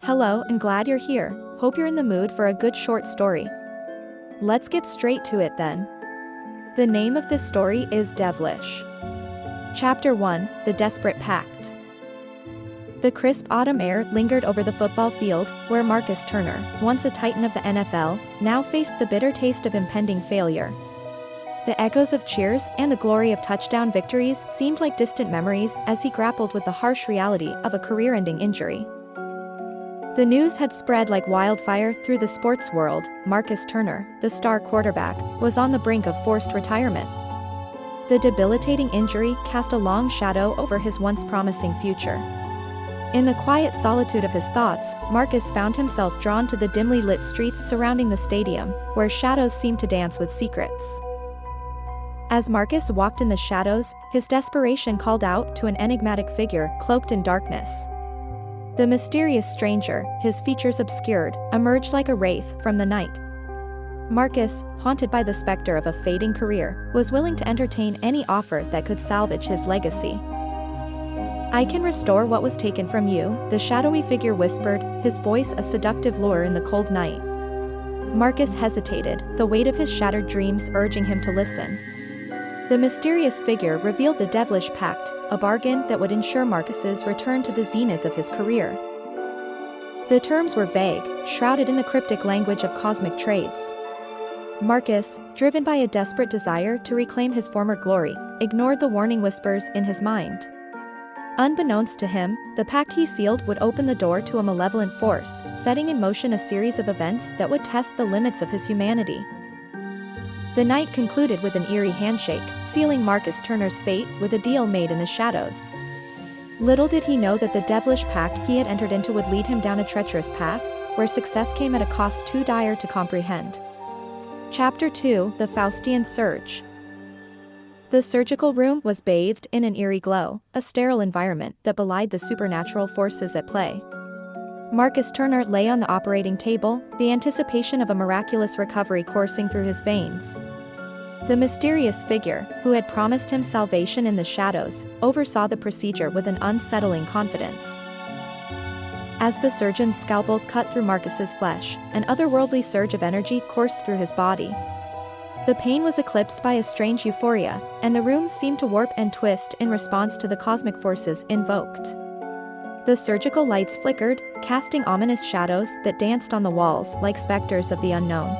Hello and glad you're here. Hope you're in the mood for a good short story. Let's get straight to it then. The name of this story is Devilish. Chapter 1, The Desperate Pact. The crisp autumn air lingered over the football field, where Marcus Turner, once a titan of the NFL, now faced the bitter taste of impending failure. The echoes of cheers and the glory of touchdown victories seemed like distant memories as he grappled with the harsh reality of a career-ending injury. The news had spread like wildfire through the sports world. Marcus Turner, the star quarterback, was on the brink of forced retirement. The debilitating injury cast a long shadow over his once promising future. In the quiet solitude of his thoughts, Marcus found himself drawn to the dimly lit streets surrounding the stadium, where shadows seemed to dance with secrets. As Marcus walked in the shadows, his desperation called out to an enigmatic figure cloaked in darkness. The mysterious stranger, his features obscured, emerged like a wraith from the night. Marcus, haunted by the specter of a fading career, was willing to entertain any offer that could salvage his legacy. "I can restore what was taken from you," the shadowy figure whispered, his voice a seductive lure in the cold night. Marcus hesitated, the weight of his shattered dreams urging him to listen. The mysterious figure revealed the Devilish Pact, a bargain that would ensure Marcus's return to the zenith of his career. The terms were vague, shrouded in the cryptic language of cosmic trades. Marcus, driven by a desperate desire to reclaim his former glory, ignored the warning whispers in his mind. Unbeknownst to him, the pact he sealed would open the door to a malevolent force, setting in motion a series of events that would test the limits of his humanity. The night concluded with an eerie handshake, sealing Marcus Turner's fate with a deal made in the shadows. Little did he know that the devilish pact he had entered into would lead him down a treacherous path, where success came at a cost too dire to comprehend. Chapter 2, The Faustian Surge. The surgical room was bathed in an eerie glow, a sterile environment that belied the supernatural forces at play. Marcus Turner lay on the operating table, the anticipation of a miraculous recovery coursing through his veins. The mysterious figure, who had promised him salvation in the shadows, oversaw the procedure with an unsettling confidence. As the surgeon's scalpel cut through Marcus's flesh, an otherworldly surge of energy coursed through his body. The pain was eclipsed by a strange euphoria, and the room seemed to warp and twist in response to the cosmic forces invoked. The surgical lights flickered, casting ominous shadows that danced on the walls like specters of the unknown.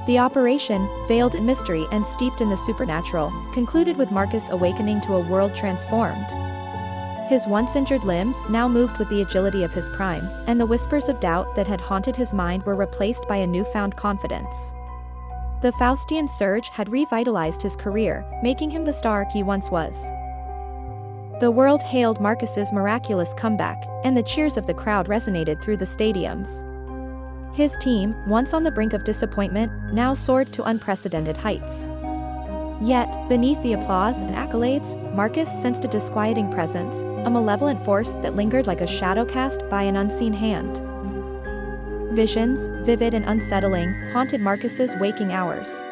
The operation, veiled in mystery and steeped in the supernatural, concluded with Marcus awakening to a world transformed. His once injured limbs now moved with the agility of his prime, and the whispers of doubt that had haunted his mind were replaced by a newfound confidence. The Faustian surge had revitalized his career, making him the star he once was. The world hailed Marcus's miraculous comeback, and the cheers of the crowd resonated through the stadiums. His team, once on the brink of disappointment, now soared to unprecedented heights. Yet, beneath the applause and accolades, Marcus sensed a disquieting presence, a malevolent force that lingered like a shadow cast by an unseen hand. Visions, vivid and unsettling, haunted Marcus's waking hours.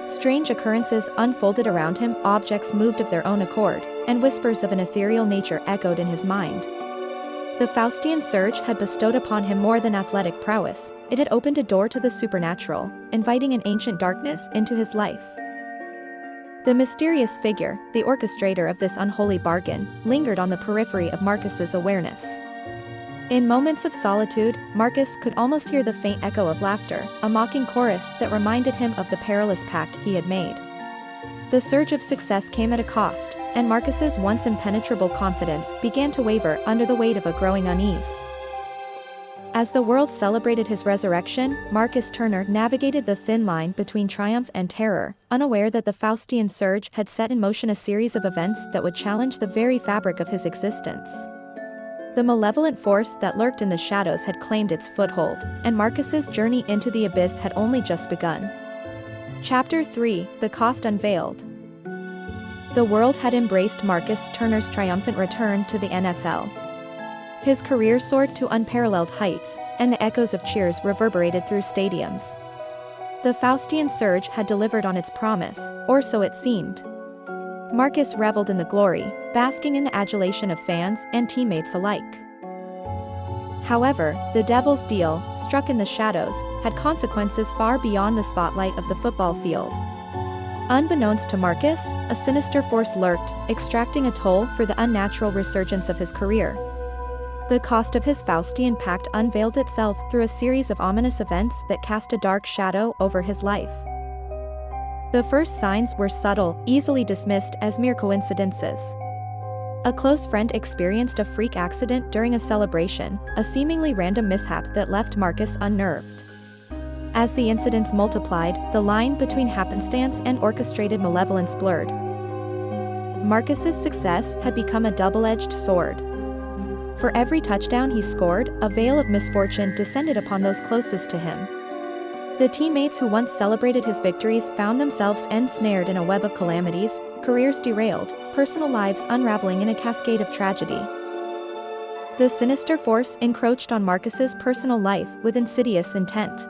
Strange occurrences unfolded around him, objects moved of their own accord, and whispers of an ethereal nature echoed in his mind. The Faustian surge had bestowed upon him more than athletic prowess, it had opened a door to the supernatural, inviting an ancient darkness into his life. The mysterious figure, the orchestrator of this unholy bargain, lingered on the periphery of Marcus's awareness. In moments of solitude, Marcus could almost hear the faint echo of laughter, a mocking chorus that reminded him of the perilous pact he had made. The surge of success came at a cost, and Marcus's once impenetrable confidence began to waver under the weight of a growing unease. As the world celebrated his resurrection, Marcus Turner navigated the thin line between triumph and terror, unaware that the Faustian surge had set in motion a series of events that would challenge the very fabric of his existence. The malevolent force that lurked in the shadows had claimed its foothold, and Marcus's journey into the abyss had only just begun. Chapter 3, The Cost Unveiled. The world had embraced Marcus Turner's triumphant return to the NFL. His career soared to unparalleled heights, and the echoes of cheers reverberated through stadiums. The Faustian surge had delivered on its promise, or so it seemed. Marcus reveled in the glory, basking in the adulation of fans and teammates alike. However, the Devil's deal, struck in the shadows, had consequences far beyond the spotlight of the football field. Unbeknownst to Marcus, a sinister force lurked, extracting a toll for the unnatural resurgence of his career. The cost of his Faustian pact unveiled itself through a series of ominous events that cast a dark shadow over his life. The first signs were subtle, easily dismissed as mere coincidences. A close friend experienced a freak accident during a celebration, a seemingly random mishap that left Marcus unnerved. As the incidents multiplied, the line between happenstance and orchestrated malevolence blurred. Marcus's success had become a double-edged sword. For every touchdown he scored, a veil of misfortune descended upon those closest to him. The teammates who once celebrated his victories found themselves ensnared in a web of calamities, careers derailed, personal lives unraveling in a cascade of tragedy. The sinister force encroached on Marcus's personal life with insidious intent.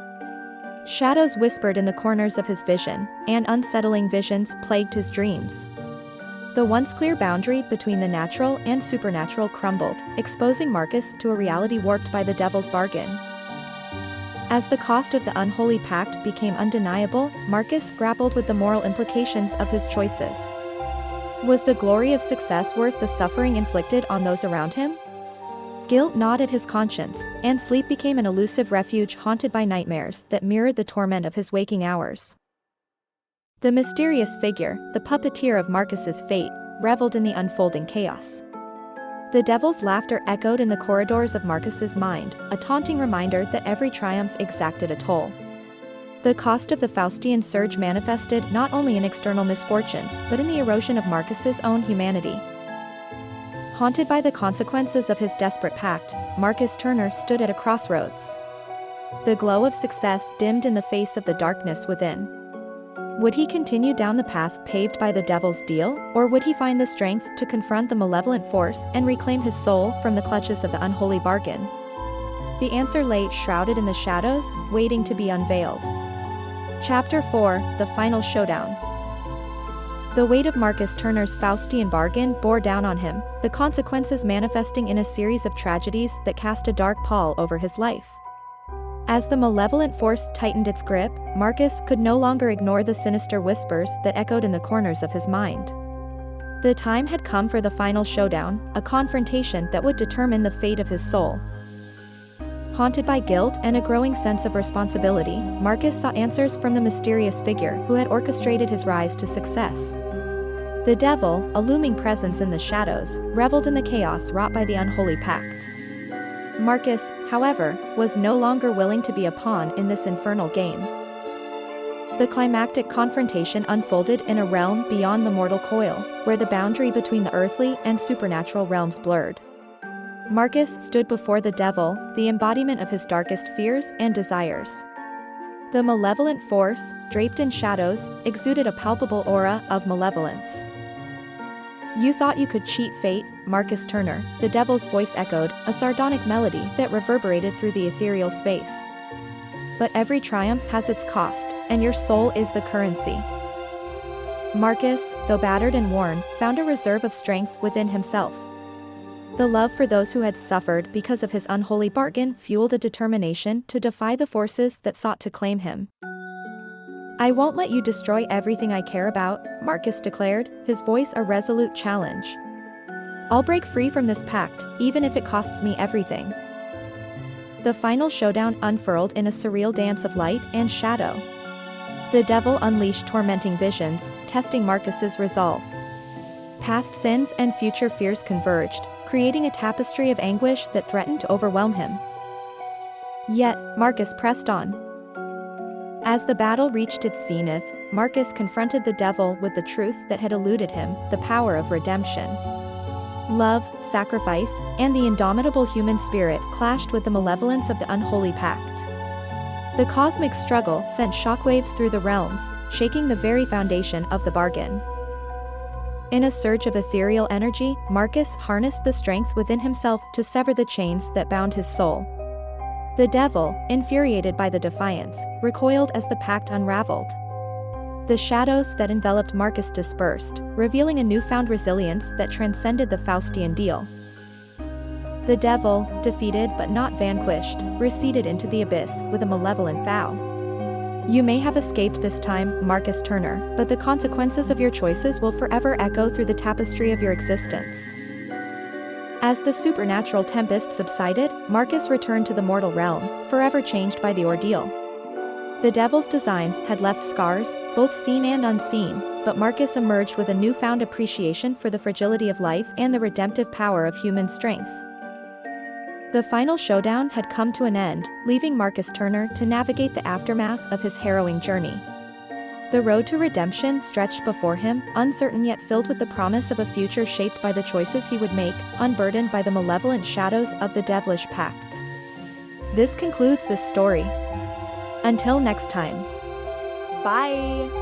Shadows whispered in the corners of his vision, and unsettling visions plagued his dreams. The once clear boundary between the natural and supernatural crumbled, exposing Marcus to a reality warped by the Devil's bargain. As the cost of the unholy pact became undeniable, Marcus grappled with the moral implications of his choices. Was the glory of success worth the suffering inflicted on those around him? Guilt gnawed at his conscience, and sleep became an elusive refuge haunted by nightmares that mirrored the torment of his waking hours. The mysterious figure, the puppeteer of Marcus's fate, reveled in the unfolding chaos. The Devil's laughter echoed in the corridors of Marcus's mind, a taunting reminder that every triumph exacted a toll. The cost of the Faustian surge manifested not only in external misfortunes but in the erosion of Marcus's own humanity. Haunted by the consequences of his desperate pact, Marcus Turner stood at a crossroads. The glow of success dimmed in the face of the darkness within. Would he continue down the path paved by the Devil's deal, or would he find the strength to confront the malevolent force and reclaim his soul from the clutches of the unholy bargain? The answer lay shrouded in the shadows, waiting to be unveiled. Chapter 4: The Final Showdown. The weight of Marcus Turner's Faustian bargain bore down on him, the consequences manifesting in a series of tragedies that cast a dark pall over his life. As the malevolent force tightened its grip, Marcus could no longer ignore the sinister whispers that echoed in the corners of his mind. The time had come for the final showdown, a confrontation that would determine the fate of his soul. Haunted by guilt and a growing sense of responsibility, Marcus sought answers from the mysterious figure who had orchestrated his rise to success. The Devil, a looming presence in the shadows, reveled in the chaos wrought by the unholy pact. Marcus, however, was no longer willing to be a pawn in this infernal game. The climactic confrontation unfolded in a realm beyond the mortal coil, where the boundary between the earthly and supernatural realms blurred. Marcus stood before the Devil, the embodiment of his darkest fears and desires. The malevolent force, draped in shadows, exuded a palpable aura of malevolence. "You thought you could cheat fate, Marcus Turner," the Devil's voice echoed, a sardonic melody that reverberated through the ethereal space. "But every triumph has its cost, and your soul is the currency." Marcus, though battered and worn, found a reserve of strength within himself. The love for those who had suffered because of his unholy bargain fueled a determination to defy the forces that sought to claim him. "I won't let you destroy everything I care about," Marcus declared, his voice a resolute challenge. "I'll break free from this pact, even if it costs me everything." The final showdown unfurled in a surreal dance of light and shadow. The Devil unleashed tormenting visions, testing Marcus's resolve. Past sins and future fears converged, creating a tapestry of anguish that threatened to overwhelm him. Yet, Marcus pressed on. As the battle reached its zenith, Marcus confronted the Devil with the truth that had eluded him, the power of redemption. Love, sacrifice, and the indomitable human spirit clashed with the malevolence of the unholy pact. The cosmic struggle sent shockwaves through the realms, shaking the very foundation of the bargain. In a surge of ethereal energy, Marcus harnessed the strength within himself to sever the chains that bound his soul. The Devil, infuriated by the defiance, recoiled as the pact unraveled. The shadows that enveloped Marcus dispersed, revealing a newfound resilience that transcended the Faustian deal. The devil, defeated but not vanquished, receded into the abyss with a malevolent vow. You may have escaped this time, Marcus Turner, but the consequences of your choices will forever echo through the tapestry of your existence. As the supernatural tempest subsided, Marcus returned to the mortal realm, forever changed by the ordeal. The devil's designs had left scars, both seen and unseen, but Marcus emerged with a newfound appreciation for the fragility of life and the redemptive power of human strength. The final showdown had come to an end, leaving Marcus Turner to navigate the aftermath of his harrowing journey. The road to redemption stretched before him, uncertain yet filled with the promise of a future shaped by the choices he would make, unburdened by the malevolent shadows of the Devilish pact. This concludes this story. Until next time. Bye!